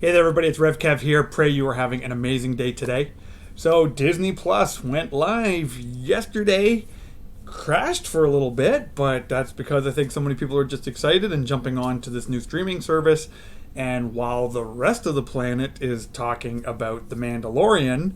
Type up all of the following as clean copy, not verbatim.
Hey there, everybody. It's RevKev here. Pray you are having an amazing day today. So, Disney Plus went live yesterday. Crashed for a little bit, but that's because I think so many people are just excited and jumping on to this new streaming service. And while the rest of the planet is talking about The Mandalorian,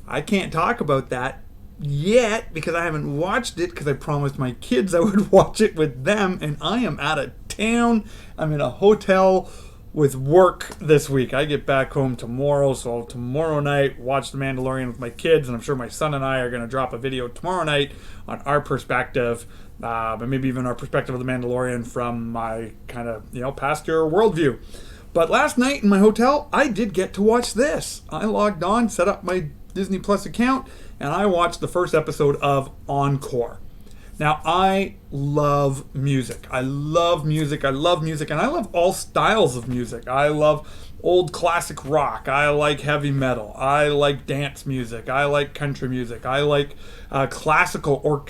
I can't talk about that yet because I haven't watched it because I promised my kids I would watch it with them, and I am out of town. I'm in a hotel with work this week. I get back home tomorrow, so tomorrow night watch The Mandalorian with my kids, and I'm sure my son and I are going to drop a video tomorrow night on our perspective, and maybe even our perspective of The Mandalorian from my kind of, pastor worldview. But last night in my hotel, I did get to watch this. I logged on, set up my Disney Plus account, and I watched the first episode of Encore. Now, I love music. I love music, and I love all styles of music. I love old classic rock. I like heavy metal. I like dance music. I like country music. I like classical or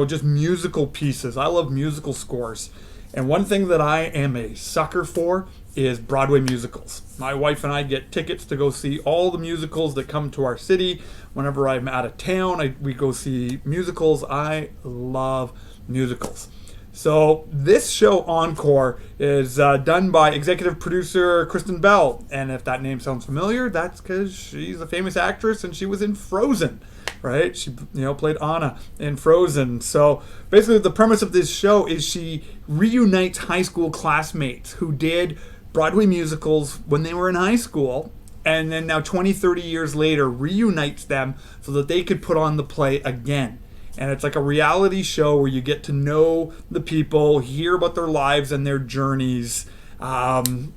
just musical pieces. I love musical scores. And one thing that I am a sucker for is Broadway musicals. My wife and I get tickets to go see all the musicals that come to our city. Whenever I'm out of town, we go see musicals. I love musicals. So this show, Encore, is done by executive producer Kristen Bell. And if that name sounds familiar, that's because she's a famous actress and she was in Frozen, right? She, played Anna in Frozen. So basically the premise of this show is she reunites high school classmates who did Broadway musicals when they were in high school, and then now 20, 30 years later reunites them so that they could put on the play again. And it's like a reality show where you get to know the people, hear about their lives and their journeys, on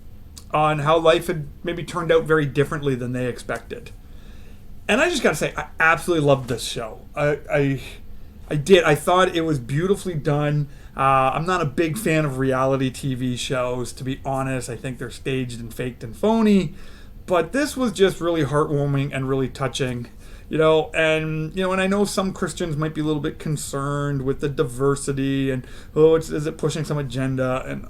how life had maybe turned out very differently than they expected. And I just gotta say, I absolutely loved this show. I did. I thought it was beautifully done. I'm not a big fan of reality TV shows, to be honest. I think they're staged and faked and phony. But this was just really heartwarming and really touching. And I know some Christians might be a little bit concerned with the diversity and, is it pushing some agenda? And,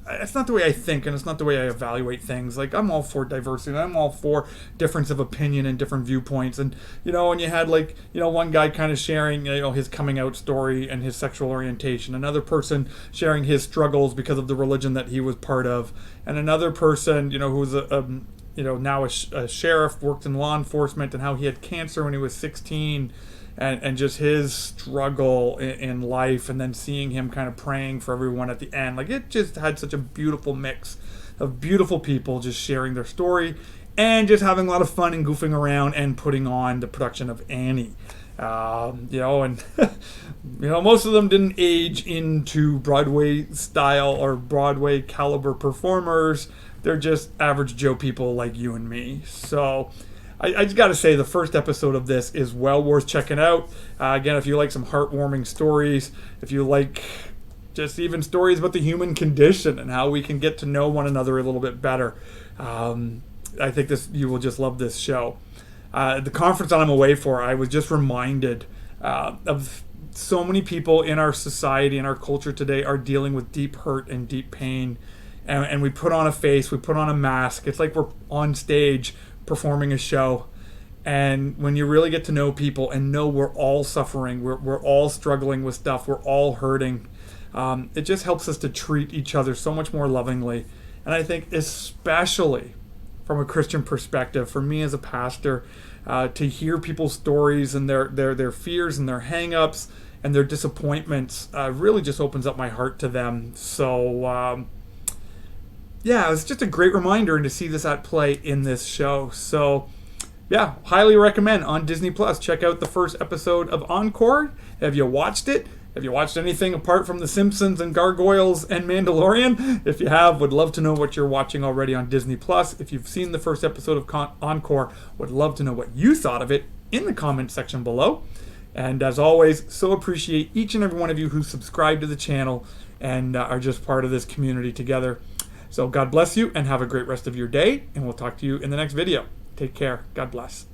it's not the way I think, and it's not the way I evaluate things. Like, I'm all for diversity, and I'm all for difference of opinion and different viewpoints. And, and you had, one guy kind of sharing, his coming out story and his sexual orientation. Another person sharing his struggles because of the religion that he was part of. And another person, who was now a sheriff, worked in law enforcement, and how he had cancer when he was 16. And just his struggle in life, and then seeing him kind of praying for everyone at the end. Like, it just had such a beautiful mix of beautiful people just sharing their story and just having a lot of fun and goofing around and putting on the production of Annie. And most of them didn't age into Broadway style or Broadway caliber performers. They're just average Joe people like you and me. So I just got to say, the first episode of this is well worth checking out. Again, if you like some heartwarming stories, if you like just even stories about the human condition and how we can get to know one another a little bit better, I think you will just love this show. The conference that I'm away for, I was just reminded of so many people in our society, in our culture today, are dealing with deep hurt and deep pain. And we put on a face, we put on a mask. It's like we're on stage performing a show, and when you really get to know people and know we're all suffering, we're all struggling with stuff, we're all hurting, it just helps us to treat each other so much more lovingly. And I think especially from a Christian perspective, for me as a pastor, to hear people's stories and their fears and their hang-ups and their disappointments really just opens up my heart to them. So it was just a great reminder, and to see this at play in this show. So, highly recommend on Disney Plus. Check out the first episode of Encore. Have you watched it? Have you watched anything apart from The Simpsons and Gargoyles and Mandalorian? If you have, would love to know what you're watching already on Disney Plus. If you've seen the first episode of Encore, would love to know what you thought of it in the comment section below. And as always, so appreciate each and every one of you who subscribe to the channel and are just part of this community together. So God bless you and have a great rest of your day, and we'll talk to you in the next video. Take care. God bless.